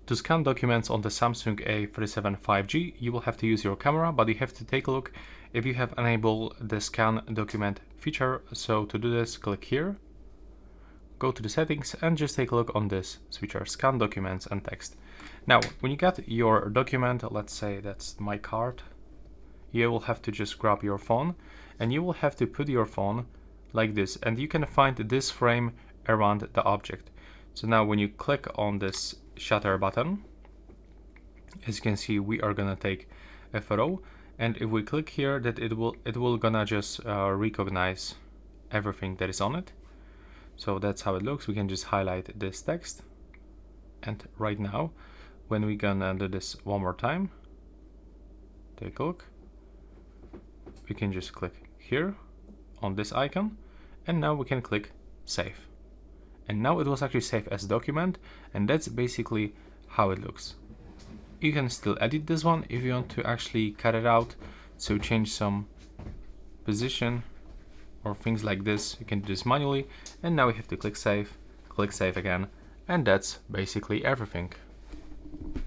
To scan documents on the Samsung A37 5G, you will have to use your camera, but you have to take a look if you have enabled the scan document feature. So to do this, click here, go to the settings and just take a look on this switcher, scan documents and text. Now, when you get your document, let's say that's my card, you will have to just grab your phone and you will have to put your phone like this, and you can find this frame around the object. So now when you click on this shutter button, as you can see, we are gonna take a photo, and if we click here, that it will gonna just recognize everything that is on it. So that's how it looks. We can just highlight this text, and right now when we gonna do this one more time, take a look, we can just click here on this icon, and now we can click save. And now it was actually saved as a document, and that's basically how it looks. You can still edit this one if you want to actually cut it out, so change some position or things like this. You can do this manually, and now we have to click save again, and that's basically everything.